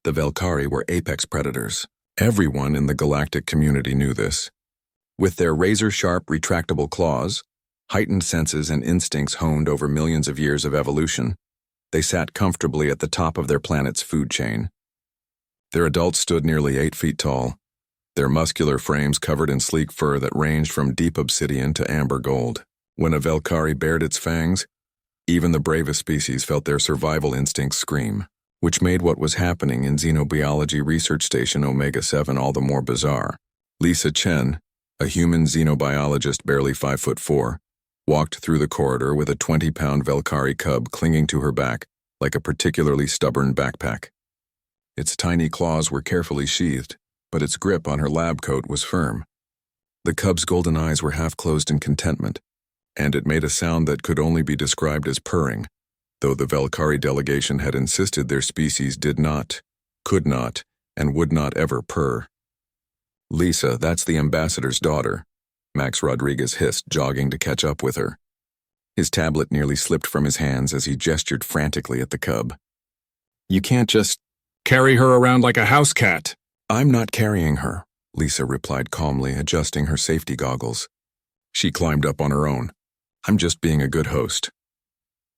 The Velkari were apex predators. Everyone in the galactic community knew this. With their razor-sharp, retractable claws, heightened senses and instincts honed over millions of years of evolution, they sat comfortably at the top of their planet's food chain. Their adults stood nearly 8 feet tall, their muscular frames covered in sleek fur that ranged from deep obsidian to amber gold. When a Velkari bared its fangs, even the bravest species felt their survival instincts scream, which made what was happening in Xenobiology Research Station Omega-7 all the more bizarre. Lisa Chen, a human xenobiologist barely 5'4", walked through the corridor with a 20-pound Velkari cub clinging to her back like a particularly stubborn backpack. Its tiny claws were carefully sheathed, but its grip on her lab coat was firm. The cub's golden eyes were half-closed in contentment, and it made a sound that could only be described as purring, though the Velkari delegation had insisted their species did not, could not, and would not ever purr. "Lisa, that's the ambassador's daughter," Max Rodriguez hissed, jogging to catch up with her. His tablet nearly slipped from his hands as he gestured frantically at the cub. "You can't just carry her around like a house cat." "I'm not carrying her," Lisa replied calmly, adjusting her safety goggles. She climbed up on her own. "I'm just being a good host."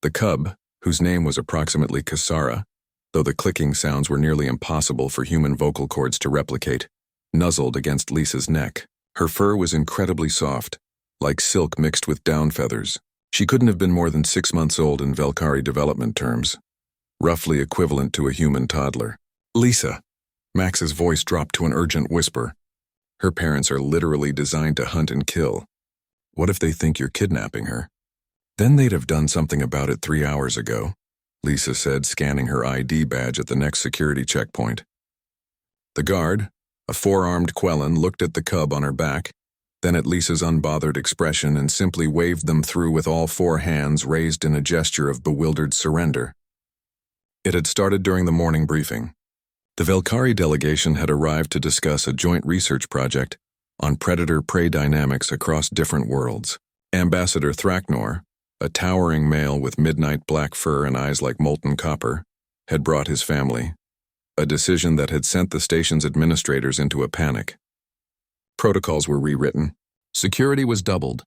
The cub, whose name was approximately Kasara, though the clicking sounds were nearly impossible for human vocal cords to replicate, nuzzled against Lisa's neck. Her fur was incredibly soft, like silk mixed with down feathers. She couldn't have been more than 6 months old in Velkari development terms, roughly equivalent to a human toddler. "Lisa," Max's voice dropped to an urgent whisper. "Her parents are literally designed to hunt and kill. What if they think you're kidnapping her?" "Then they'd have done something about it 3 hours ago," Lisa said, scanning her ID badge at the next security checkpoint. The guard, a 4-armed Quellan, looked at the cub on her back, then at Lisa's unbothered expression and simply waved them through with all 4 hands raised in a gesture of bewildered surrender. It had started during the morning briefing. The Velkari delegation had arrived to discuss a joint research project on predator-prey dynamics across different worlds. Ambassador Thraknor, a towering male with midnight black fur and eyes like molten copper, had brought his family, a decision that had sent the station's administrators into a panic. Protocols were rewritten. Security was doubled.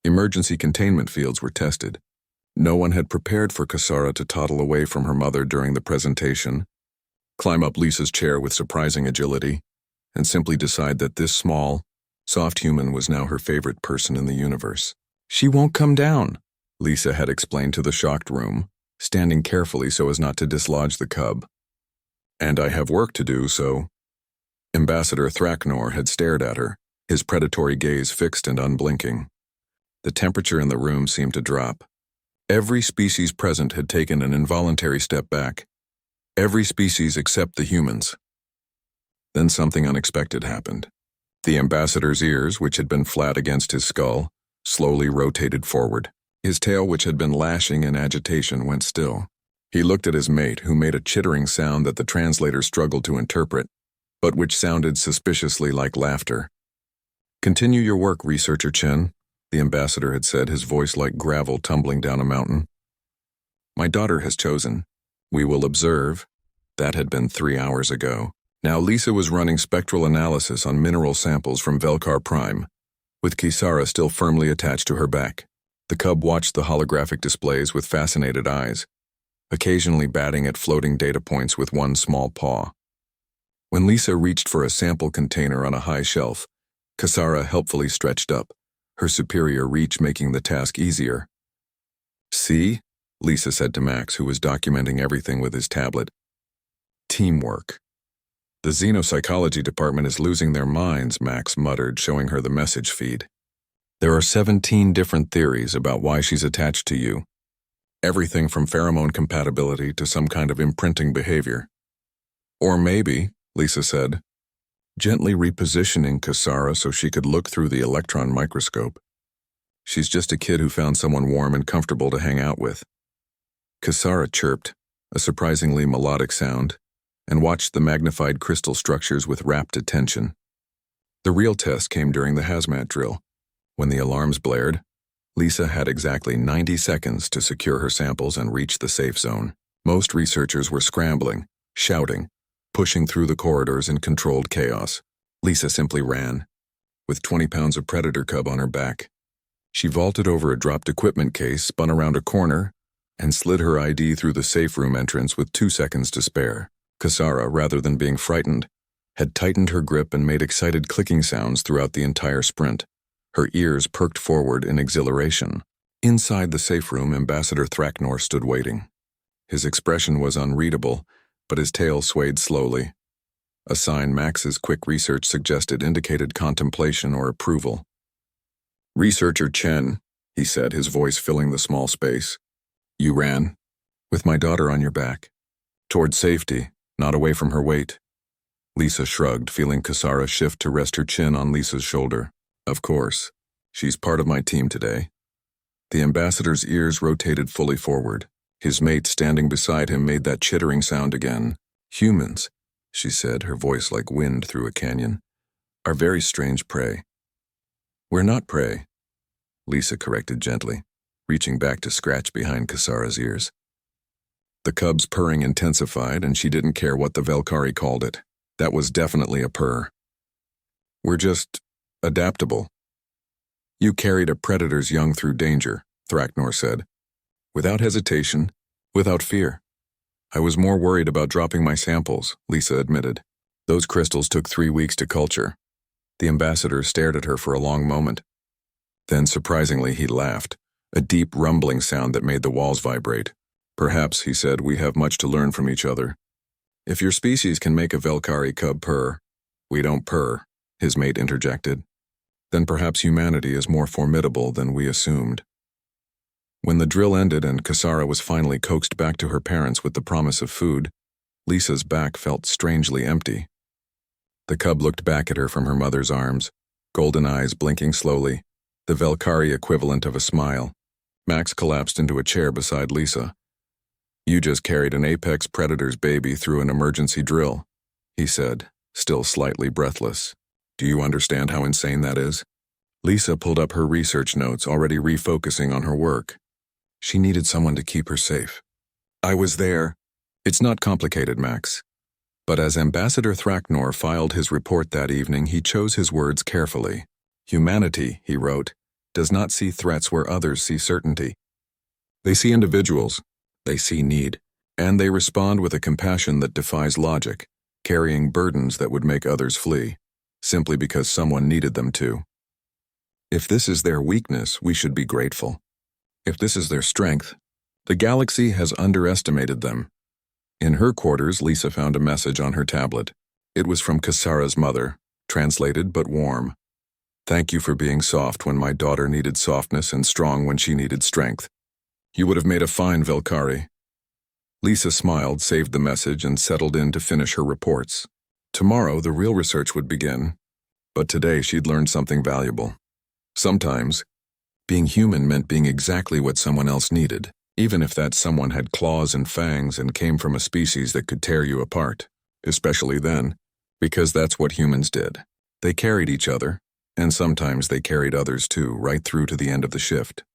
Emergency containment fields were tested. No one had prepared for Kasara to toddle away from her mother during the presentation, climb up Lisa's chair with surprising agility, and simply decide that this small, soft human was now her favorite person in the universe. "She won't come down," Lisa had explained to the shocked room, standing carefully so as not to dislodge the cub. "And I have work to do, so—" Ambassador Thraknor had stared at her, his predatory gaze fixed and unblinking. The temperature in the room seemed to drop. Every species present had taken an involuntary step back. Every species except the humans. Then something unexpected happened. The ambassador's ears, which had been flat against his skull, slowly rotated forward. His tail, which had been lashing in agitation, went still. He looked at his mate, who made a chittering sound that the translator struggled to interpret, but which sounded suspiciously like laughter. "Continue your work, Researcher Chen," the ambassador had said, his voice like gravel tumbling down a mountain. "My daughter has chosen. We will observe." That had been 3 hours ago. Now Lisa was running spectral analysis on mineral samples from Velkar Prime, with Kisara still firmly attached to her back. The cub watched the holographic displays with fascinated eyes, occasionally batting at floating data points with one small paw. When Lisa reached for a sample container on a high shelf, Kisara helpfully stretched up, her superior reach making the task easier. "See?" Lisa said to Max, who was documenting everything with his tablet. "Teamwork." "The xenopsychology department is losing their minds," Max muttered, showing her the message feed. "There are 17 different theories about why she's attached to you. Everything from pheromone compatibility to some kind of imprinting behavior. Or maybe," Lisa said, gently repositioning Kasara so she could look through the electron microscope, "she's just a kid who found someone warm and comfortable to hang out with." Kasara chirped, a surprisingly melodic sound, and watched the magnified crystal structures with rapt attention. The real test came during the hazmat drill. When the alarms blared, Lisa had exactly 90 seconds to secure her samples and reach the safe zone. Most researchers were scrambling, shouting, pushing through the corridors in controlled chaos. Lisa simply ran, with 20 pounds of predator cub on her back. She vaulted over a dropped equipment case, spun around a corner, and slid her ID through the safe room entrance with 2 seconds to spare. Kasara, rather than being frightened, had tightened her grip and made excited clicking sounds throughout the entire sprint. Her ears perked forward in exhilaration. Inside the safe room, Ambassador Thraknor stood waiting. His expression was unreadable, but his tail swayed slowly. A sign Max's quick research suggested indicated contemplation or approval. "Researcher Chen," he said, his voice filling the small space. "You ran, with my daughter on your back, toward safety, not away from her weight." Lisa shrugged, feeling Kasara shift to rest her chin on Lisa's shoulder. "Of course. She's part of my team today." The ambassador's ears rotated fully forward. His mate standing beside him made that chittering sound again. "Humans," she said, her voice like wind through a canyon, "are very strange prey." "We're not prey," Lisa corrected gently, reaching back to scratch behind Kasara's ears. The cub's purring intensified, and she didn't care what the Velkari called it. That was definitely a purr. "We're just adaptable." "You carried a predator's young through danger," Thraknor said. "Without hesitation, without fear." "I was more worried about dropping my samples," Lisa admitted. "Those crystals took 3 weeks to culture." The ambassador stared at her for a long moment. Then, surprisingly, he laughed, a deep rumbling sound that made the walls vibrate. "Perhaps," he said, "we have much to learn from each other. If your species can make a Velkari cub purr—" "We don't purr," his mate interjected. "Then perhaps humanity is more formidable than we assumed." When the drill ended and Kasara was finally coaxed back to her parents with the promise of food, Lisa's back felt strangely empty. The cub looked back at her from her mother's arms, golden eyes blinking slowly, the Velkari equivalent of a smile. Max collapsed into a chair beside Lisa. "You just carried an apex predator's baby through an emergency drill," he said, still slightly breathless. "Do you understand how insane that is?" Lisa pulled up her research notes, already refocusing on her work. She needed someone to keep her safe. "I was there." "It's not complicated, Max." But as Ambassador Thraknor filed his report that evening, he chose his words carefully. "Humanity," he wrote, "does not see threats where others see certainty. They see individuals, they see need, and they respond with a compassion that defies logic, carrying burdens that would make others flee, simply because someone needed them to. If this is their weakness, we should be grateful. If this is their strength, the galaxy has underestimated them." In her quarters, Lisa found a message on her tablet. It was from Kasara's mother, translated but warm. "Thank you for being soft when my daughter needed softness and strong when she needed strength. You would have made a fine Velkari." Lisa smiled, saved the message, and settled in to finish her reports. Tomorrow, the real research would begin, but today she'd learned something valuable. Sometimes, being human meant being exactly what someone else needed, even if that someone had claws and fangs and came from a species that could tear you apart, especially then, because that's what humans did. They carried each other, and sometimes they carried others too, right through to the end of the shift.